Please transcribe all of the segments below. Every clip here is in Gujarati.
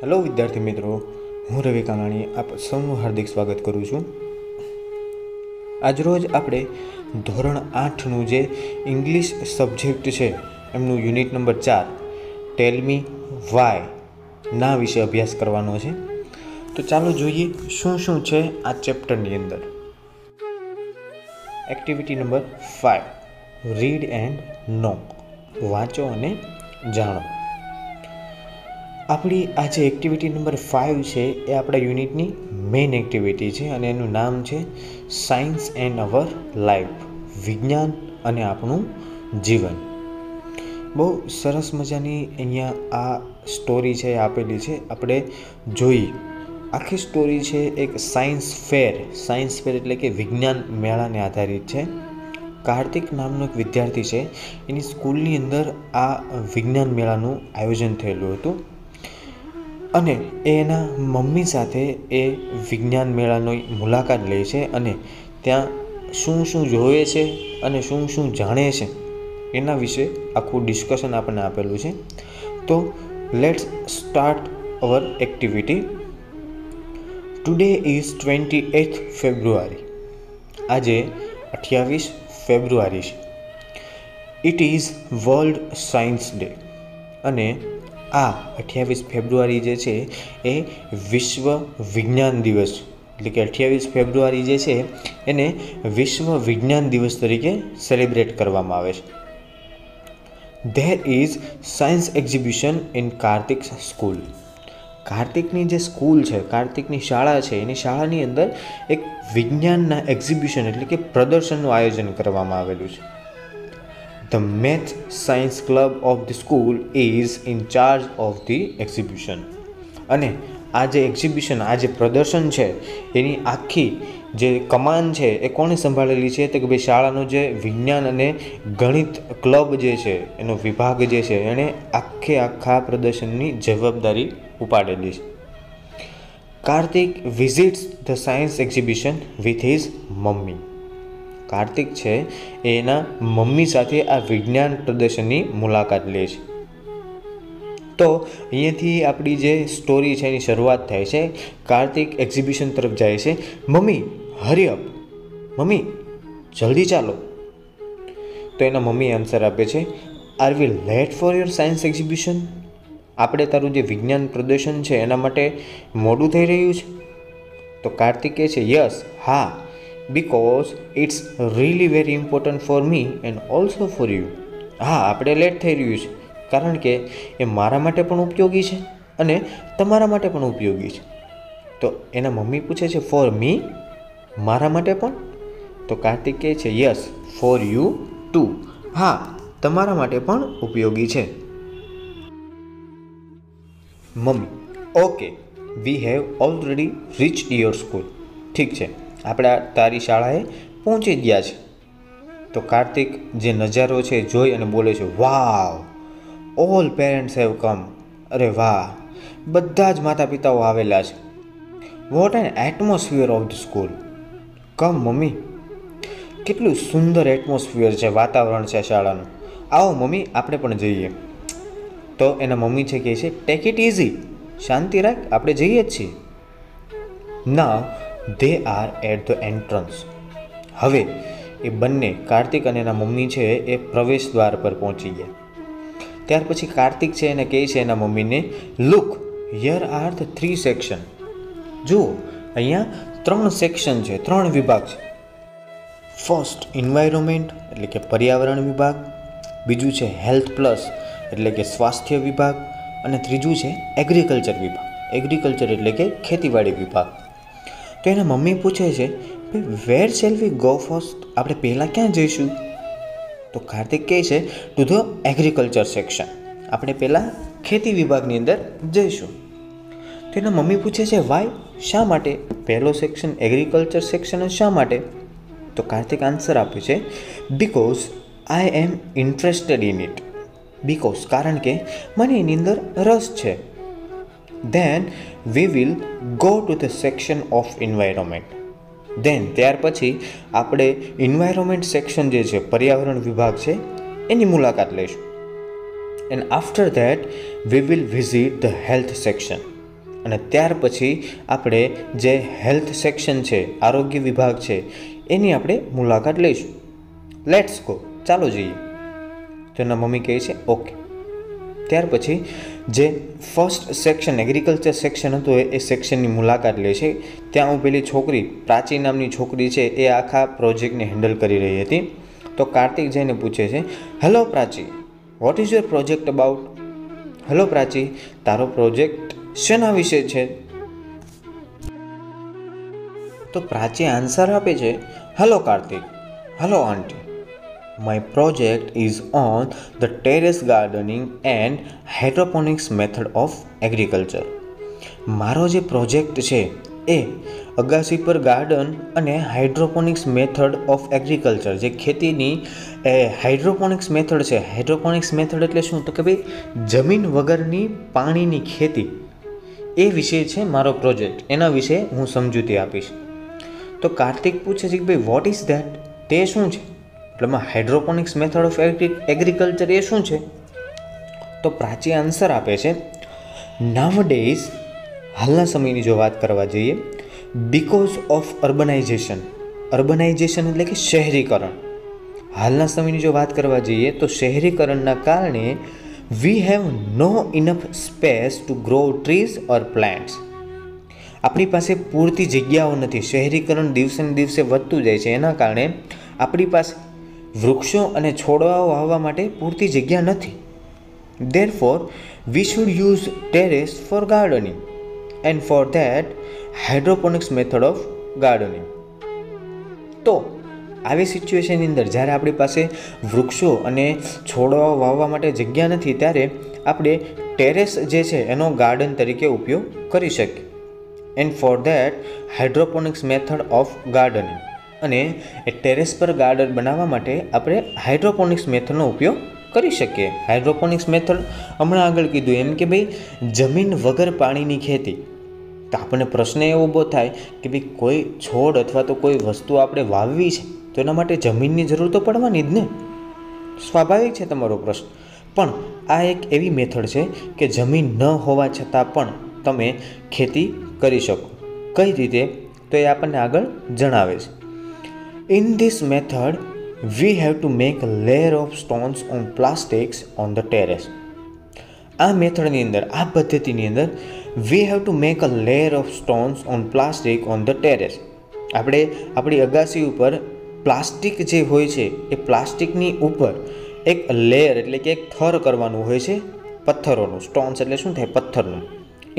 हेलो विद्यार्थी मित्रों, हूँ रवि कामाणी आप सौનું हार्दिक स्वागत करूँ છું। આજરોજ આપણે ધોરણ 8નું જે ઇંગ્લિશ સબ્જેક્ટ છે એમનું યુનિટ નંબર 4 ટેલ મી વાય ના વિશે અભ્યાસ કરવાનો છે। તો ચાલો જોઈએ શું છે આ ચેપ્ટરની અંદર। એક્ટિવિટી નંબર 5 રીડ એન્ડ નો, વાંચો અને જાણો। આપણી આ જે એક્ટિવિટી નંબર 5 છે એ આપણા યુનિટની મેઇન એક્ટિવિટી છે અને એનું નામ છે સાયન્સ એન્ડ અવર લાઈફ, વિજ્ઞાન અને આપણું જીવન। બહુ સરસ મજાની અહીંયા આ સ્ટોરી છે આપેલી છે, આપણે જોઈ। આખી સ્ટોરી છે એક સાયન્સ ફેર એટલે કે વિજ્ઞાન મેળાને આધારિત છે। કાર્તિક નામનો એક વિદ્યાર્થી છે, એની સ્કૂલની અંદર આ વિજ્ઞાન મેળાનું આયોજન થયેલું હતું અને એ એના મમ્મી સાથે એ વિજ્ઞાન મેળાની મુલાકાત લે છે અને ત્યાં શું જોવે છે અને શું જાણે છે એના વિશે આખું ડિસ્કશન આપણને આપેલું છે। તો let's start our activity. Today is 28th February, આજે 28 ફેબ્રુઆરી છે। It is world science day, અને આ 28 ફેબ્રુઆરી જે છે એ વિશ્વ વિજ્ઞાન દિવસ એટલે કે 28 ફેબ્રુઆરી જે છે એને વિશ્વ વિજ્ઞાન દિવસ તરીકે સેલિબ્રેટ કરવામાં આવે છે। There is science exhibition in Kartik school, કાર્તિકની જે સ્કૂલ છે, કાર્તિકની શાળા છે, એની શાળાની અંદર એક વિજ્ઞાનના એક્ઝિબિશન એટલે કે પ્રદર્શનનું આયોજન કરવામાં આવેલું છે। The Math Science Club of the school is in charge of the exhibition. અને આ જે એક્ઝિબિશન, આ જે પ્રદર્શન છે એની આખી જે કમાન છે એ કોણે સંભાળેલી છે? તો કે ભાઈ શાળાનો જે વિજ્ઞાન અને ગણિત ક્લબ જે છે એનો વિભાગ જે છે એણે આખા પ્રદર્શનની જવાબદારી ઉપાડેલી છે। Kartik visits the science exhibition with his mummy, Kartik છે એ એના મમ્મી સાથે આ વિજ્ઞાન પ્રદર્શનની મુલાકાત લે છે। તો અહીંયાથી આપણી જે સ્ટોરી છે એની શરૂઆત થાય છે। કાર્તિક એક્ઝિબિશન તરફ જાય છે। મમ્મી હરી અપ, મમ્મી જલ્દી ચાલો। તો એના મમ્મી આન્સર આપે છે, are we late for your science exhibition, આપણે તારું જે વિજ્ઞાન પ્રદર્શન છે એના માટે મોડું થઈ રહ્યું છે? તો કાર્તિક કહે છે, યસ, હા, because it's really very important for me and also for you. હા, આપણે લેટ થઈ રહ્યું છે કારણ કે એ મારા માટે પણ ઉપયોગી છે અને તમારા માટે પણ ઉપયોગી છે। તો એના મમ્મી પૂછે છે, ફોર મી, મારા માટે પણ? તો કાર્તિક કહે છે, યસ, ફોર યુ ટુ, હા, તમારા માટે પણ ઉપયોગી છે। Mummy, okay, we have already reached your school, ઠીક છે, આપણે તારી શાળાએ પહોંચી ગયા છે। તો કાર્તિક જે નજારો છે જોઈ અને બોલે છે, wow, all parents have come, અરે વાહ, બધા જ માતા પિતાઓ આવેલા છે। What an atmosphere of the school, come mummy, કેટલું સુંદર એટમોસ્ફિયર છે, વાતાવરણ છે શાળાનું, આવો મમ્મી આપણે પણ જઈએ। તો એના મમ્મી છે કહે છે, ટેક ઇટ ઇઝી, શાંતિ રાખ, આપણે જઈએ જ છીએ। Now they are at the entrance, હવે એ બંને કાર્તિક અને એના મમ્મી છે એ પ્રવેશ દ્વાર પર પહોંચી ગયા। ત્યાર પછી કાર્તિક છે એને કહે છે એના મમ્મીને, look here are the 3 section, જુઓ અહીંયા 3 સેક્શન છે, 3 વિભાગ છે। ફર્સ્ટ એન્વાયરમેન્ટ એટલે કે પર્યાવરણ વિભાગ, બીજું છે હેલ્થ પ્લસ એટલે કે સ્વાસ્થ્ય વિભાગ, અને ત્રીજું છે એગ્રીકલ્ચર વિભાગ, એગ્રીકલ્ચર એટલે કે ખેતીવાડી વિભાગ। તો એના મમ્મી પૂછે છે, વેર શેલ વી ગો ફર્સ્ટ, આપણે પહેલાં ક્યાં જઈશું? તો કાર્તિક કહે છે, ટુ ધ એગ્રીકલ્ચર સેક્શન, આપણે પહેલાં ખેતી વિભાગની અંદર જઈશું। તો એના મમ્મી પૂછે છે, વાય, શા માટે પહેલો સેક્શન એગ્રીકલ્ચર સેક્શન શા માટે? તો કાર્તિક આન્સર આપે છે, because I am interested in it, because કારણ કે મને એની અંદર રસ છે। Then we will go to the section of environment, then ત્યાર પછી આપણે એન્વાયરમેન્ટ સેક્શન જે છે, પર્યાવરણ વિભાગ છે એની મુલાકાત લઈશું। And after that we will visit the health section, અને ત્યાર પછી આપણે જે હેલ્થ સેક્શન છે, આરોગ્ય વિભાગ છે, એની આપણે મુલાકાત લઈશું. લેટ્સ ગો, ચાલો જઈએ. તો એના મમ્મી કહે છે ઓકે. ત્યાર પછી જે ફર્સ્ટ સેક્શન એગ્રીકલ્ચર સેક્શન હતું એ સેક્શનની મુલાકાત લે છે. ત્યાં હું પેલી છોકરી પ્રાચી નામની છોકરી છે એ આખા પ્રોજેક્ટને હેન્ડલ કરી રહી હતી. તો કાર્તિક જઈને પૂછે છે, hello Prachi, what is your project about? Hello Prachi, તારો પ્રોજેક્ટ શેના વિશે છે? તો પ્રાચી આન્સર આપે છે, hello Kartik, hello aunty, my project is on the terrace gardening and hydroponics method of agriculture. મારો જે પ્રોજેક્ટ છે એ અગાસી પર ગાર્ડન અને હાઇડ્રોપોનિક્સ મેથડ ઓફ એગ્રીકલ્ચર, જે ખેતીની હાઇડ્રોપોનિક્સ મેથડ છે. હાઇડ્રોપોનિક્સ મેથડ એટલે શું? તો કે ભાઈ જમીન વગરની પાણીની ખેતી, એ વિશે છે મારો પ્રોજેક્ટ. એના વિશે હું સમજૂતી આપીશ. તો કાર્તિક પૂછે છે કે ભાઈ વોટ ઇઝ ધેટ? તે શું છે? એટલે હાઇડ્રોપોનિક્સ મેથડ ઓફ એગ્રીકલ્ચર એ શું છે? તો પ્રાચી આન્સર આપે છે, નાવડેઝ, હાલના સમયની જો વાત કરવા જઈએ, બીકોઝ ઓફ અર્બનાઇઝેશન. અર્બનાઇઝેશન એટલે કે શહેરીકરણ. હાલના સમયની જો વાત કરવા જઈએ તો શહેરીકરણના કારણે we have no enough space to grow trees or plants. આપણી પાસે પૂરતી જગ્યાઓ નથી. શહેરીકરણ દિવસે ને દિવસે વધતું જાય છે. એના કારણે આપણી પાસે વૃક્ષો અને છોડવાઓ વાવવા માટે પૂરતી જગ્યા નથી. Therefore, we should use terrace for gardening, and for that, hydroponics method of gardening. તો આવી સિચ્યુએશનની અંદર જ્યારે આપણી પાસે વૃક્ષો અને છોડવાઓ વાવવા માટે જગ્યા નથી, ત્યારે આપણે ટેરેસ જે છે એનો ગાર્ડન તરીકે ઉપયોગ કરી શકીએ. And for that hydroponics method of gardening, અને એ ટેરેસ પર ગાર્ડન બનાવવા માટે આપણે હાઇડ્રોપોનિક્સ મેથડનો ઉપયોગ કરી શકીએ. હાઇડ્રોપોનિક્સ મેથડ હમણાં આગળ કીધું એમ કે ભાઈ જમીન વગર પાણીની ખેતી. તો આપણને પ્રશ્ન એવો ઊભો થાય કે ભાઈ કોઈ છોડ અથવા તો કોઈ વસ્તુ આપણે વાવવી છે તો એના માટે જમીનની જરૂર તો પડવાની જ ને. સ્વાભાવિક છે તમારો પ્રશ્ન. પણ આ એક એવી મેથડ છે કે જમીન ન હોવા છતાં પણ તમે ખેતી કરી શકો. કઈ રીતે? તો એ આપણને આગળ જણાવે છે. In this method we have to make a layer of stones on plastics on the terrace. આ મેથડની અંદર, આ પદ્ધતિની અંદર we have to make a layer of stones on plastic on the terrace. આપણે આપણી અગાસી ઉપર પ્લાસ્ટિક જે હોય છે એ પ્લાસ્ટિકની ઉપર એક લેયર એટલે કે એક થર કરવાનું હોય છે પથ્થરોનું. સ્ટોન્સ એટલે શું થાય? પથ્થરનું.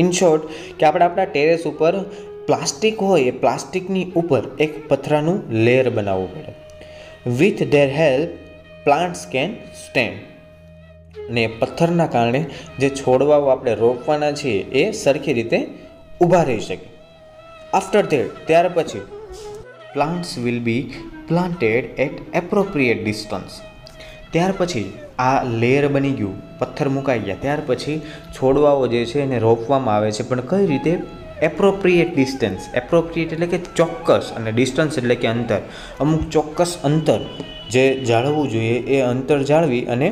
ઇન શોર્ટ કે આપણે આપણા ટેરેસ ઉપર પ્લાસ્ટિક હોય એ પ્લાસ્ટિકની ઉપર એક પથરાનું લેયર બનાવવું પડે. With their help, plants can stand. ને પથ્થરના કારણે જે છોડવાઓ આપણે રોપવાના છીએ એ સરખી રીતે ઊભા રહી શકે. આફ્ટર ધેટ, ત્યાર પછી plants will be planted at appropriate distance. ત્યાર પછી આ લેયર બની ગયું, પથ્થર મુકાઈ ગયા, ત્યાર પછી છોડવાઓ જે છે એને રોપવામાં આવે છે. પણ કઈ રીતે? Appropriate distance. એપ્રોપ્રિએટ એટલે કે ચોક્કસ, અને ડિસ્ટન્સ એટલે કે અંતર. અમુક ચોક્કસ અંતર જે જાળવવું જોઈએ એ અંતર જાળવી અને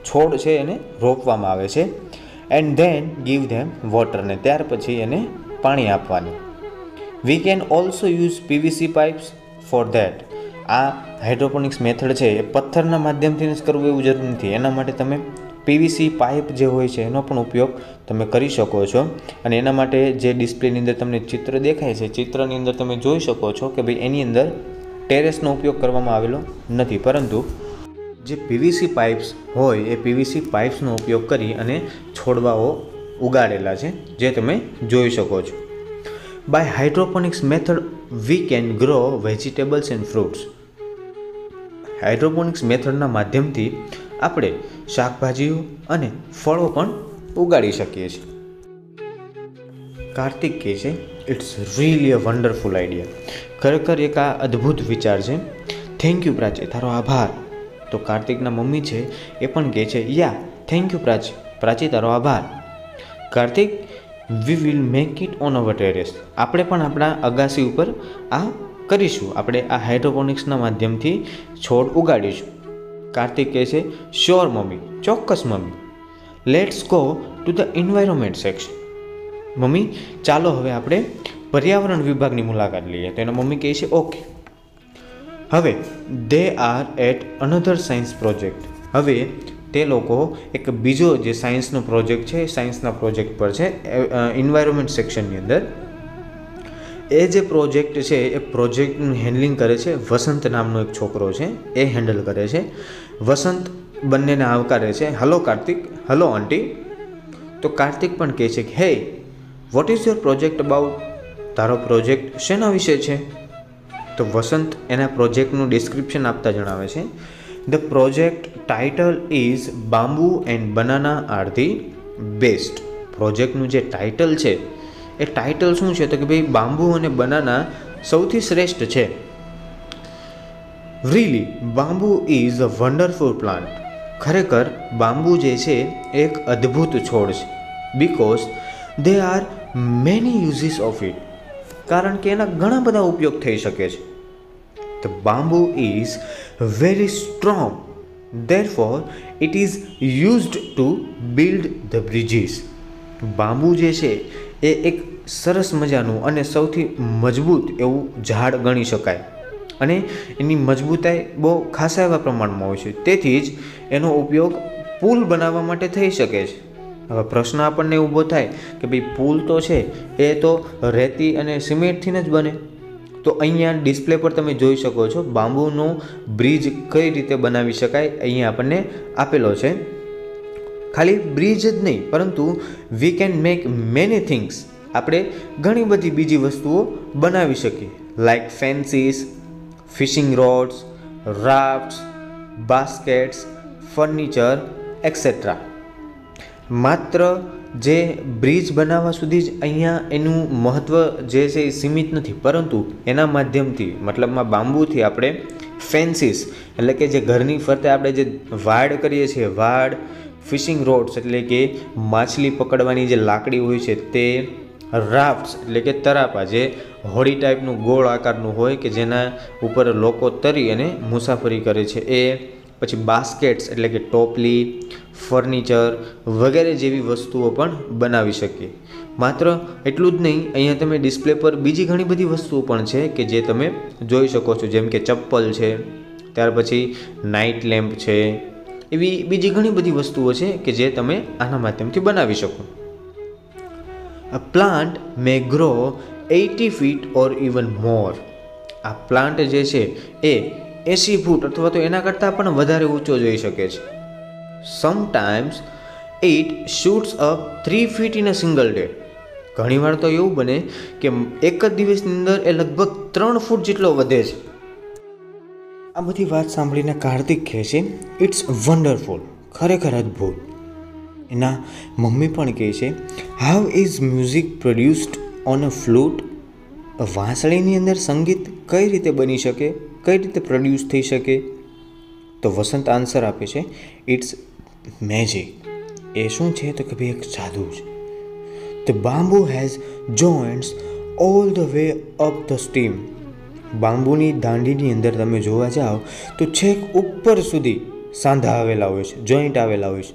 છોડ છે એને રોપવામાં આવે છે. And then give them water, ને ત્યાર પછી એને પાણી આપવાનું. We can also use PVC pipes for that. આ હાઇડ્રોપોનિક્સ મેથડ છે એ પથ્થરના માધ્યમથી જ કરવું એવું જરૂર નથી. એના માટે તમે પીવીસી પાઇપ જે હોય છે એનો પણ ઉપયોગ તમે કરી શકો છો. અને એના માટે જે ડિસ્પ્લેની અંદર તમને ચિત્ર દેખાય છે, ચિત્રની અંદર તમે જોઈ શકો છો કે ભાઈ એની અંદર ટેરેસનો ઉપયોગ કરવામાં આવેલો નથી, પરંતુ જે પીવીસી પાઇપ્સ હોય એ પીવીસી પાઇપ્સનો ઉપયોગ કરી અને છોડવાઓ ઉગાડેલા છે, જે તમે જોઈ શકો છો. By hydroponics method we can grow vegetables and fruits. Hydroponics મેથડના માધ્યમથી આપણે શાકભાજીઓ અને ફળો પણ ઉગાડી શકીએ છીએ. કાર્તિક કહે છે, it's really a wonderful idea. ખરેખર એક આ અદ્ભુત વિચાર છે. થેન્ક યુ પ્રાચી, તારો આભાર. તો કાર્તિકના મમ્મી છે એ પણ કહે છે, યા થેન્ક યુ પ્રાચી, પ્રાચી તારો આભાર. Kartik, we will make it on our terrace. આપણે પણ આપણા અગાસી ઉપર આ કરીશું. આપણે આ હાઇડ્રોપોનિક્સના માધ્યમથી છોડ ઉગાડીશું. કાર્તિક કહે છે, શ્યોર મમ્મી, ચોક્કસ mummy. Let's go to the environment section. Mummy ચાલો હવે આપણે પર્યાવરણ વિભાગની મુલાકાત લઈએ. તો એના મમ્મી કહે છે ઓકે. હવે they are at another science project. હવે તે લોકો એક બીજો જે સાયન્સનો પ્રોજેક્ટ છે, સાયન્સના પ્રોજેક્ટ પર છે, એન્વાયરમેન્ટ સેક્શનની અંદર. એ જે પ્રોજેક્ટ છે એ પ્રોજેક્ટનું હેન્ડલિંગ કરે છે વસંત નામનો એક છોકરો છે, એ હેન્ડલ કરે છે. વસંત બંનેને આવકારે છે, હલો કાર્તિક, હલો આંટી. તો કાર્તિક પણ કહે છે કે હે, vote is your project about? તારો પ્રોજેક્ટ શેના વિશે છે? તો વસંત એના પ્રોજેક્ટનું ડિસ્ક્રિપ્શન આપતા જણાવે છે, the project title is bamboo and banana are the best. પ્રોજેક્ટનું જે ટાઇટલ છે એ ટાઇટલ શું છે? તો કે ભાઈ બામ્બુ અને બનાના સૌથી શ્રેષ્ઠ છે. Really bamboo is a wonderful plant. ખરેખર બામ્બુ જે છે એ એક અદ્ભુત છોડ છે. Because they are many uses of it. કારણ કે એના ઘણા બધા ઉપયોગ થઈ શકે છે. The bamboo is very strong, therefore it is used to build the bridges. Bamboo જે છે એ એક સરસ મજાનું અને સૌથી મજબૂત એવું ઝાડ ગણી શકાય, અને એની મજબૂતાઈ બહુ ખાસા એવા પ્રમાણમાં હોય છે. તેથી જ એનો ઉપયોગ પુલ બનાવવા માટે થઈ શકે છે. હવે પ્રશ્ન આપણને ઊભો થાય કે ભાઈ પુલ તો છે એ તો રેતી અને સિમેન્ટથી જ બને. તો અહીંયા ડિસ્પ્લે પર તમે જોઈ શકો છો બામ્બુનો બ્રિજ કઈ રીતે બનાવી શકાય. અહીંયા આપણને આપેલો છે. ખાલી બ્રિજ જ નહીં, પરંતુ we can make many things. આપણે ઘણી બધી બીજી વસ્તુઓ બનાવી શકીએ, like fences, fishing rods, rafts, baskets, furniture etcetera. માત્ર જે બ્રિજ બનાવવા સુધી જ અહીંયા એનું મહત્ત્વ જે છે એ સીમિત નથી, પરંતુ એના માધ્યમથી, મતલબમાં બામ્બુથી આપણે ફેન્સીસ એટલે કે જે ઘરની ફરતે આપણે જે વાડ કરીએ છીએ, વાડ, ફિશિંગ રોડ્સ એટલે કે માછલી પકડવાની જે લાકડી હોય છે તે, રાફ્ટ્સ એટલે કે તરાપા જે હોડી ટાઈપનું ગોળ આકારનું હોય કે જેના ઉપર લોકો તરી અને મુસાફરી કરે છે એ, પછી બાસ્કેટ્સ એટલે કે ટોપલી, ફર્નિચર વગેરે જેવી વસ્તુઓ પણ બનાવી શકીએ. માત્ર એટલું જ નહીં, અહીંયા તમે ડિસ્પ્લે પર બીજી ઘણી બધી વસ્તુઓ પણ છે કે જે તમે જોઈ શકો છો, જેમ કે ચપ્પલ છે, ત્યાર પછી નાઇટ લેમ્પ છે, એવી બીજી ઘણી બધી વસ્તુઓ છે કે જે તમે આના માધ્યમથી બનાવી શકો. A plant may grow 80 feet or even more. આ પ્લાન્ટ જે છે એ 80 ફૂટ અથવા તો એના કરતાં પણ વધારે ઊંચો જઈ શકે છે. Sometimes it shoots up 3 feet in a single day. ઘણીવાર તો એવું બને કે એક જ દિવસની અંદર એ લગભગ 3 ફૂટ જેટલો વધે છે. આ બધી વાત સાંભળીને કાર્તિક કહે છે ઇટ્સ વન્ડરફુલ, ખરેખર અદ્ભુત. એના મમ્મી પણ કહે છે how is music produced on a flute. વાંસળીની અંદર સંગીત કઈ રીતે બની શકે, કઈ રીતે પ્રોડ્યુસ થઈ શકે? તો વસંત આન્સર આપે છે ઇટ્સ મેજિક. એ શું છે? તો કે ભાઈ એક જાદુ છે. The bamboo has joints all the way up the stem. બામ્બુની દાંડીની અંદર તમે જોવા જાઓ તો છેક ઉપર સુધી સાંધા આવેલા હોય છે, જોઈન્ટ આવેલા હોય છે.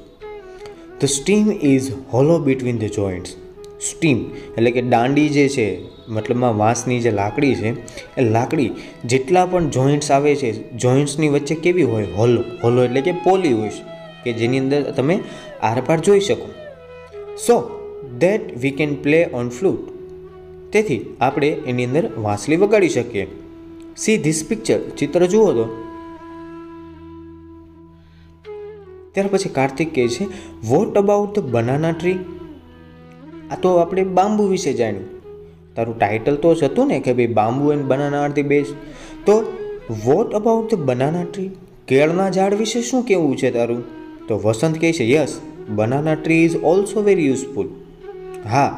The steam is hollow between the joints. Steam એટલે કે દાંડી જે છે, મતલબમાં વાંસની જે લાકડી છે એ લાકડી જેટલા પણ જોઈન્ટ્સ આવે છે, જોઈન્ટ્સની વચ્ચે કેવી હોય? હોલો. હોલો એટલે કે પોલી હોય છે કે જેની અંદર તમે આરપાર જોઈ શકો. So that we can play on flute. તેથી આપણે એની અંદર વાંસળી વગાડી શકીએ. See this picture. ચિત્ર જુઓ તો. ત્યાર પછી કાર્તિક કહે છે vote about the banana tree. આ તો આપણે બામ્બુ વિશે જાણ્યું. તારું ટાઇટલ તો જ હતું ને કે ભાઈ bamboo and banana are the best. તો what about the banana tree. કેળના ઝાડ વિશે શું કહેવું છે તારું? તો વસંત કહે છે yes, banana tree is also very useful. હા,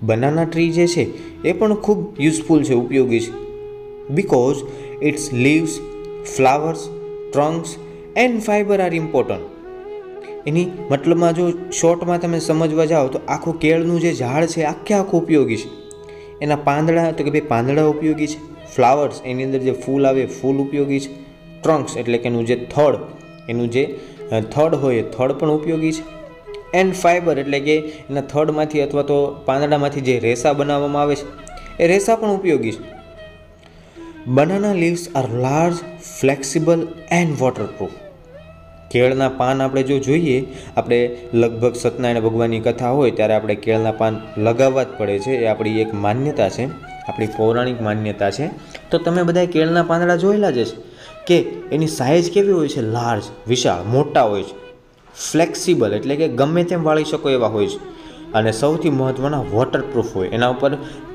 બનાના ટ્રી જે છે એ પણ ખૂબ યુઝફુલ છે, ઉપયોગી છે. Because its leaves, flowers, trunks and fibre are important. એની મતલબમાં જો શોર્ટમાં તમે સમજવા જાઓ તો આખું કેળનું જે ઝાડ છે આખું ઉપયોગી છે. એના પાંદડા તો કે ભાઈ પાંદડા ઉપયોગી છે. ફ્લાવર્સ એની અંદર જે ફૂલ આવે ફૂલ ઉપયોગી છે. ટ્રંક્સ એટલે કે એનું જે થડ, એનું જે થડ હોય એ થડ પણ ઉપયોગી છે. એન્ડ ફાઇબર એટલે કે એના થડમાંથી અથવા તો પાંદડામાંથી જે રેસા બનાવવામાં આવે છે એ રેસા પણ ઉપયોગી છે. Banana leaves are large, flexible and waterproof. કેળના પાન આપણે જો જોઈએ, આપણે લગભગ સત્યનારાયણ ભગવાનની કથા હોય ત્યારે આપણે કેળના પાન લગાવવા જ પડે છે. એ આપણી એક માન્યતા છે, આપણી પૌરાણિક માન્યતા છે. તો તમે બધા કેળના પાંદડા જોયેલા જ છે કે એની સાઇઝ કેવી હોય છે? લાર્જ, વિશાળ, મોટા હોય છે. ફ્લેક્સિબલ એટલે કે ગમે તેમ વાળી શકો એવા હોય છે. અને સૌથી મહત્ત્વના વોટરપ્રૂફ હોય. એના ઉપર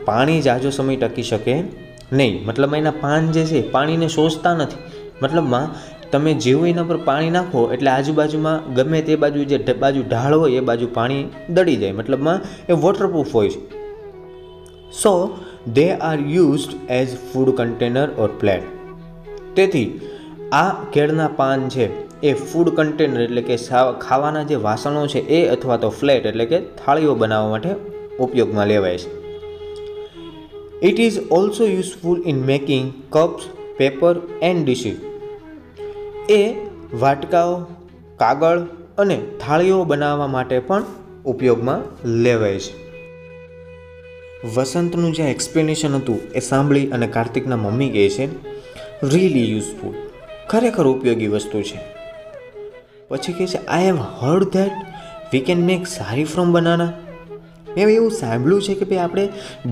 પાણી જાજો સમય ટકી શકે નહીં. મતલબમાં એના પાન જે છે પાણીને શોષતા નથી. મતલબમાં તમે જેવું એના પર પાણી નાખો એટલે આજુબાજુમાં ગમે તે બાજુ જે બાજુ ઢાળ હોય એ બાજુ પાણી દળી જાય. મતલબમાં એ વોટરપ્રૂફ હોય છે. So they are used as food container or plate. તેથી આ કેળના પાન છે એ ફૂડ કન્ટેનર એટલે કે ખાવાના જે વાસણો છે એ અથવા તો ફ્લેટ એટલે કે થાળીઓ બનાવવા માટે ઉપયોગમાં લેવાય છે. It is also useful in making cups, paper and dishes. એ વાટકાઓ, કાગળ અને થાળીઓ બનાવવા માટે પણ ઉપયોગમાં લેવાય છે. વસંતનું જે એક્સપ્લેનેશન હતું એ સાંભળી અને કાર્તિકના મમ્મી કહે છે રિયલી યુઝફુલ, ખરેખર ઉપયોગી વસ્તુ છે. પછી કહે છે I have heard that we can make sari from banana. મેં એવું સાંભળ્યું છે કે ભાઈ આપણે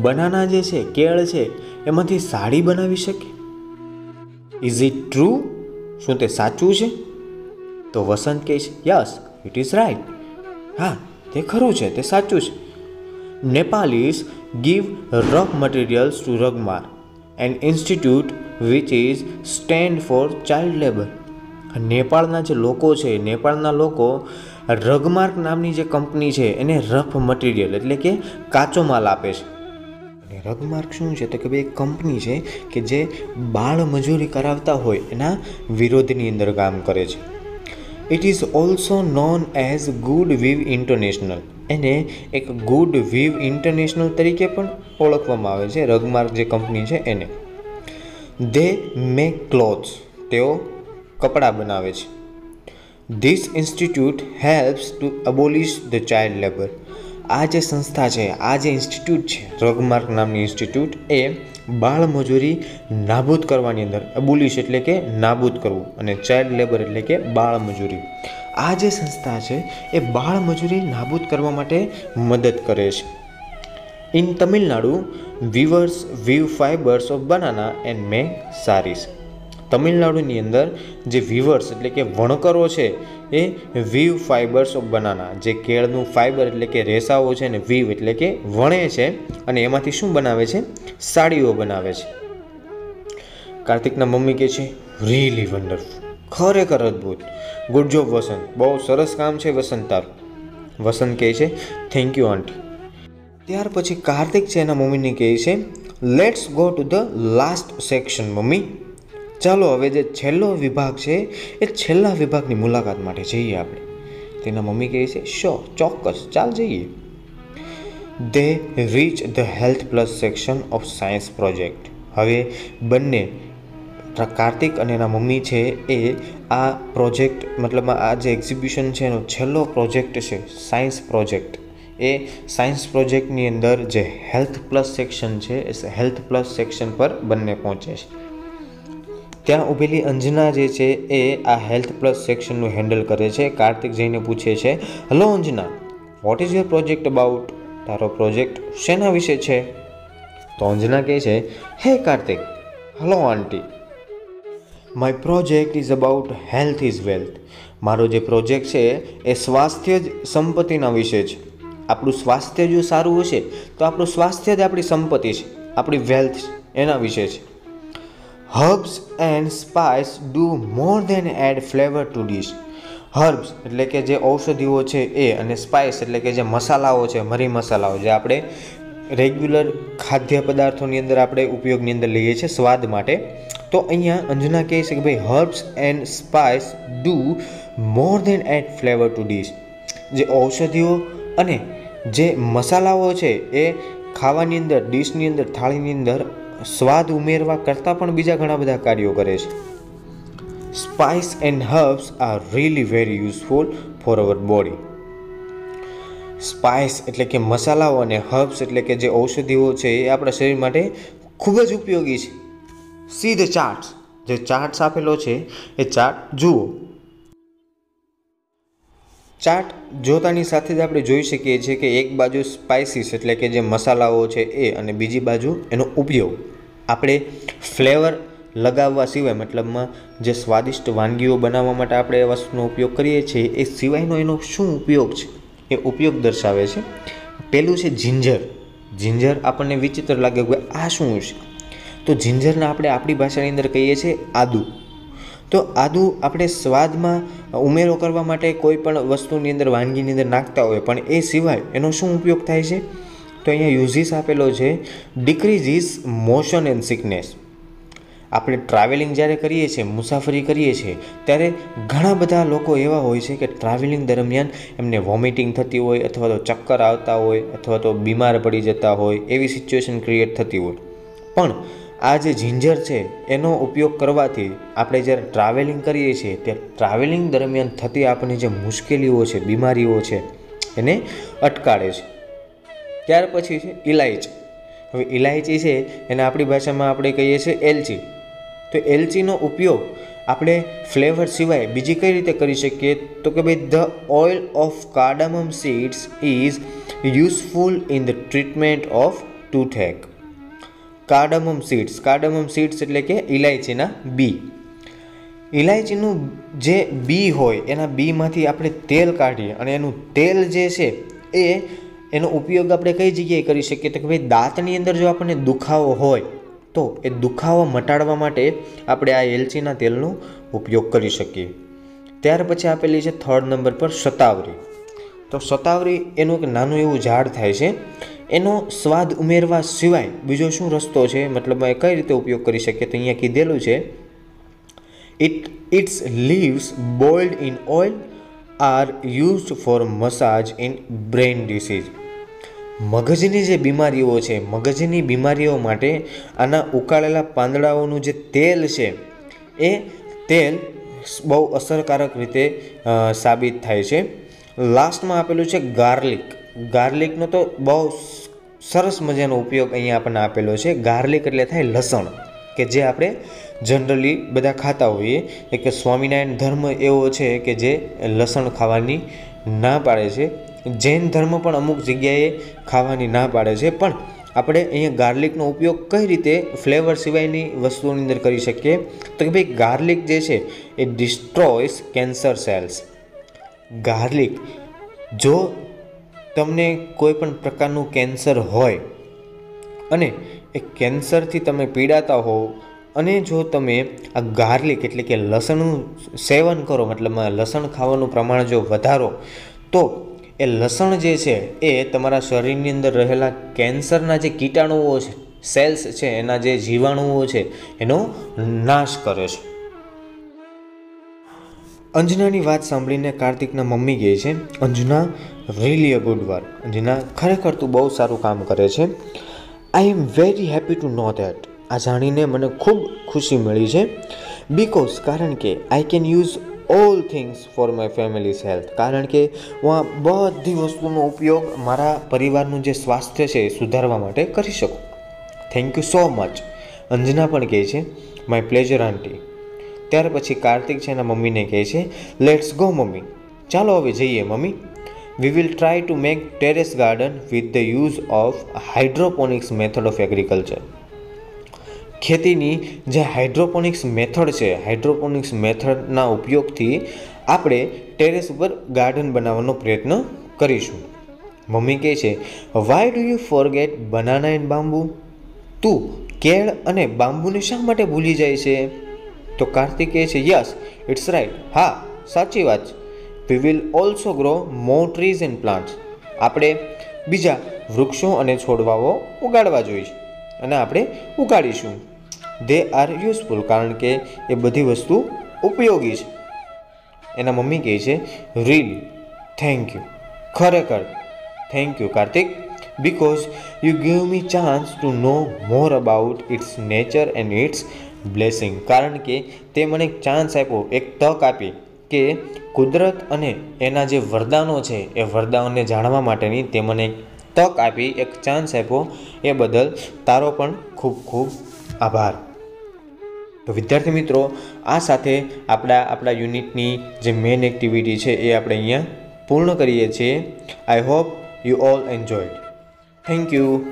બનાના જે છે, કેળ છે, એમાંથી સાડી બનાવી શકીએ. Is it true? શું તે સાચું છે? તો વસંત કહે છે યસ ઇટ ઇઝ રાઇટ. હા, તે ખરું છે, તે સાચું છે. નેપાલીઝ give rough materials to Rugmark, an institute which is stand for child labor. નેપાળના જે લોકો છે, નેપાળના લોકો રગમાર્ક નામની જે કંપની છે એને રફ મટીરિયલ એટલે કે કાચો માલ આપે છે. અને રગમાર્ક શું છે તો કે ભાઈ એક કંપની છે કે જે બાળ મજૂરી કરાવતા હોય એના વિરોધની અંદર કામ કરે છે. It is also known as good weave international. એને એક ગુડ વીવ ઇન્ટરનેશનલ તરીકે પણ ઓળખવામાં આવે છે, રગમાર્ક જે કંપની છે એને. They make clothes. તેઓ કપડાં બનાવે છે. This institute helps to abolish the child labour. આ જે સંસ્થા છે, આ જે ઇન્સ્ટિટ્યૂટ છે, રગમાર્ક નામની ઇન્સ્ટિટ્યૂટ, એ બાળ મજૂરી નાબૂદ કરવાની અંદર, અબોલિશ એટલે કે નાબૂદ કરવું અને ચાઇલ્ડ લેબર એટલે કે બાળ મજૂરી, આ જે સંસ્થા છે એ બાળ મજૂરી નાબૂદ કરવા માટે મદદ કરે છે. In Tamil Nadu weavers weave fibres of banana and make saris. તમિલનાડુની અંદર જે વીવર્સ એટલે કે વણકરો છે એ વીવ ફાઇબર્સ ઓફ બનાના, જે કેળનું ફાઇબર એટલે કે રેસાઓ છે ને વીવ એટલે કે વણે છે અને એમાંથી શું બનાવે છે? સાડીઓ બનાવે છે. કાર્તિકના મમ્મી કહે છે રિયલી વન્ડરફુલ, ખરેખર અદ્ભુત. ગુડ જોબ વસંત, બહુ સરસ કામ છે વસંત તારું. વસંત કહે છે થેન્ક યુ આંટી. ત્યાર પછી કાર્તિક છે એના મમ્મીને કહે છે let's go to the last section mummy. ચાલો હવે જે છેલ્લો વિભાગ છે એ છેલ્લા વિભાગની મુલાકાત માટે જઈએ આપણે. તેના મમ્મી કહે છે શ્યોર, ચોક્કસ, ચાલ જઈએ. They reach the health plus section of science project. હવે બંને કાર્તિક અને એના મમ્મી છે એ આ પ્રોજેક્ટ મતલબ આ જે એક્ઝિબિશન છે એનો છેલ્લો પ્રોજેક્ટ છે સાયન્સ પ્રોજેક્ટ, એ સાયન્સ પ્રોજેક્ટની અંદર જે હેલ્થ પ્લસ સેક્શન છે એ હેલ્થ પ્લસ સેક્શન પર બંને પહોંચે છે. ત્યાં ઊભેલી અંજના જે છે એ આ હેલ્થ પ્લસ સેક્શનનું હેન્ડલ કરે છે. કાર્તિક જઈને પૂછે છે hello Anjana, vote is your project about? તારો પ્રોજેક્ટ શેના વિશે છે? તો અંજના કહે છે હે Kartik, hello aunty, my project is about health is wealth. મારો જે પ્રોજેક્ટ છે એ સ્વાસ્થ્ય જ સંપત્તિના વિશે છે. આપણું સ્વાસ્થ્ય જો સારું હશે તો આપણું સ્વાસ્થ્ય જ આપણી સંપત્તિ છે, આપણી વેલ્થ એના વિશે છે. Herbs and spice do more than add flavour to dish. Herbs એટલે કે જે ઔષધિઓ છે એ, અને સ્પાઇસ એટલે કે જે મસાલાઓ છે, મરી મસાલાઓ જે આપણે રેગ્યુલર ખાદ્ય પદાર્થોની અંદર આપણે ઉપયોગની અંદર લઈએ છીએ સ્વાદ માટે. તો અહીંયા અંજના કહે છે કે ભાઈ herbs and spice do more than add flavour to dish. જે ઔષધિઓ અને જે મસાલાઓ છે એ ખાવાની અંદર, ડીશની અંદર, થાળીની અંદર સ્વાદ ઉમેરવા કરતાં પણ બીજા ઘણા બધા કાર્યો કરે છે. Spice and herbs are really very useful for hour body. Spice એટલે કે મસાલાઓ અને હર્બ્સ એટલે કે જે ઔષધિઓ છે એ આપણા શરીર માટે ખૂબ જ ઉપયોગી છે. સી ધ ચાર્ટ્સ, જે ચાર્ટ્સ આપેલો છે એ ચાર્ટ જુઓ. ચાર્ટ જોતાની સાથે જ આપણે જોઈ શકીએ છીએ કે એક બાજુ સ્પાઇસીસ એટલે કે જે મસાલાઓ છે એ, અને બીજી બાજુ એનો ઉપયોગ. આપણે ફ્લેવર લગાવવા સિવાય, મતલબમાં જે સ્વાદિષ્ટ વાનગીઓ બનાવવા માટે આપણે એ વસ્તુનો ઉપયોગ કરીએ છીએ એ સિવાયનો એનો શું ઉપયોગ છે એ ઉપયોગ દર્શાવે છે. પહેલું છે જિંજર. જિંજર આપણને વિચિત્ર લાગે કે આ શું છે, તો જિંજરના આપણે આપણી ભાષાની અંદર કહીએ છીએ આદુ. તો આદુ આપણે સ્વાદમાં ઉમેરો કરવા માટે કોઈ પણ વસ્તુની અંદર, વાનગીની અંદર નાખતા હોય, પણ એ સિવાય એનો શું ઉપયોગ થાય છે, તો અહીંયા યુઝીસ આપેલો છે ડિક્રીઝિસ મોશન એન્ડ સિકનેસ. આપણે ટ્રાવેલિંગ જ્યારે કરીએ છીએ, મુસાફરી કરીએ છીએ, ત્યારે ઘણા બધા લોકો એવા હોય છે કે ટ્રાવેલિંગ દરમિયાન એમને વોમિટિંગ થતી હોય, અથવા તો ચક્કર આવતા હોય, અથવા તો બીમાર પડી જતા હોય, એવી સિચ્યુએશન ક્રિએટ થતી હોય. પણ આ જે જિંજર છે એનો ઉપયોગ કરવાથી આપણે જ્યારે ટ્રાવેલિંગ કરીએ છીએ ત્યારે ટ્રાવેલિંગ દરમિયાન થતી આપણને જે મુશ્કેલીઓ છે, બીમારીઓ છે, એને અટકાવે છે. ત્યાર પછી છે ઇલાયચી. હવે ઇલાયચી છે એને આપણી ભાષામાં આપણે કહીએ છીએ એલચી. તો એલચીનો ઉપયોગ આપણે ફ્લેવર સિવાય બીજી કઈ રીતે કરી શકીએ, તો કે ભાઈ the oil of cardamom seeds is useful in the treatment of toothache. Cardamom seeds એટલે કે ઇલાયચીના બી. ઇલાયચીનું જે બી હોય એના બીમાંથી આપણે તેલ કાઢીએ, અને એનું તેલ જે છે એનો ઉપયોગ આપણે કઈ જગ્યાએ કરી શકીએ, તો કે ભાઈ દાંતની અંદર જો આપણને દુખાવો હોય તો એ દુખાવો મટાડવા માટે આપણે આ એલચીના તેલનો ઉપયોગ કરી શકીએ. ત્યાર પછી આપેલી છે 3rd નંબર પર શતાવરી. તો શતાવરી એનું એક નાનું એવું ઝાડ થાય છે. એનો સ્વાદ ઉમેરવા સિવાય બીજો શું રસ્તો છે, મતલબ કઈ રીતે ઉપયોગ કરી શકીએ, તો અહીંયા કીધેલું છે it's leaves boiled in oil are used for massage in brain disease. મગજની જે બીમારીઓ છે, મગજની બીમારીઓ માટે આના ઉકાળેલા પાંદડાઓનું જે તેલ છે એ તેલ બહુ અસરકારક રીતે સાબિત થાય છે. લાસ્ટમાં આપેલું છે ગાર્લિક. ગાર્લિકનો તો બહુ સરસ મજાનો ઉપયોગ અહીંયા આપણને આપેલો છે. ગાર્લિક એટલે થાય લસણ, કે જે આપણે જનરલી બધા ખાતા હોઈએ. એક સ્વામિનારાયણ ધર્મ એવો છે કે જે લસણ ખાવાની ના પાડે છે. જૈન ધર્મ પણ અમુક જગ્યાએ ખાવાની ના પાડે છે. પણ આપણે અહીંયા ગાર્લિકનો ઉપયોગ કઈ રીતે ફ્લેવર સિવાયની વસ્તુઓની અંદર કરી શકીએ, તો કે ભાઈ ગાર્લિક જે છે એ ડિસ્ટ્રોયસ કેન્સર સેલ્સ. ગાર્લિક, જો તમને કોઈ પણ પ્રકારનું કેન્સર હોય અને એ કેન્સરથી તમે પીડાતા હો, અને જો તમે આ ગાર્લિક એટલે કે લસણનું સેવન કરો, મતલબ લસણ ખાવાનું પ્રમાણ જો વધારો, તો એ લસણ જે છે એ તમારા શરીરની અંદર રહેલા કેન્સરના જે કીટાણુઓ છે, સેલ્સ છે, એના જે જીવાણુઓ છે એનો નાશ કરે છે. અંજનાની વાત સાંભળીને કાર્તિકના મમ્મી કહે છે, Anjana really a good work. Anjana ખરેખર તું બહુ સારું કામ કરે છે. I am very happy to know that. આ જાણીને મને ખૂબ ખુશી મળી છે. બિકોઝ, કારણ કે I can use all things for my families health. કારણ કે હું આ બધી વસ્તુનો ઉપયોગ મારા પરિવારનું જે સ્વાસ્થ્ય છે એ સુધારવા માટે કરી શકું. Thank you so much. Anjana પણ કહે છે માય પ્લેઝર આંટી. ત્યાર પછી કાર્તિક છે એના મમ્મીને કહે છે લેટ્સ ગો મમ્મી. ચાલો હવે જઈએ mummy. We will try to make terrace garden with the use of hydroponics method of agriculture. ખેતીની જે હાઇડ્રોપોનિક્સ મેથડ છે, હાઇડ્રોપોનિક્સ મેથડના ઉપયોગથી આપણે ટેરેસ ઉપર ગાર્ડન બનાવવાનો પ્રયત્ન કરીશું. મમ્મી કહે છે why do you forget banana and bamboo. તું કેળ અને બાંબુને શા માટે ભૂલી જાય છે? તો કાર્તિક કહે છે યસ ઇટ્સ રાઇટ. હા, સાચી વાત છે. We will also grow more trees and plants. આપણે બીજા વૃક્ષો અને છોડવાઓ ઉગાડવા જોઈએ અને આપણે ઉગાડીશું. They are useful. કારણ કે એ બધી વસ્તુ ઉપયોગી છે. એના મમ્મી કહે છે રીલી થેન્ક યુ. ખરેખર thank you Kartik. because you give me chance to know more about its nature and its blessing. કારણ કે તે મને એક ચાન્સ આપ્યો, એક તક આપી કે કુદરત અને એના જે વરદાનો છે એ વરદાનોને જાણવા માટેની તે મને એક તક આપી, એક ચાન્સ આપ્યો, એ બદલ તારો પણ ખૂબ ખૂબ આભાર. તો વિદ્યાર્થી મિત્રો, આ સાથે આપણા યુનિટની જે મેઇન એક્ટિવિટી છે એ આપણે અહીંયા પૂર્ણ કરીએ છીએ. I hope you all enjoyed. Thank you.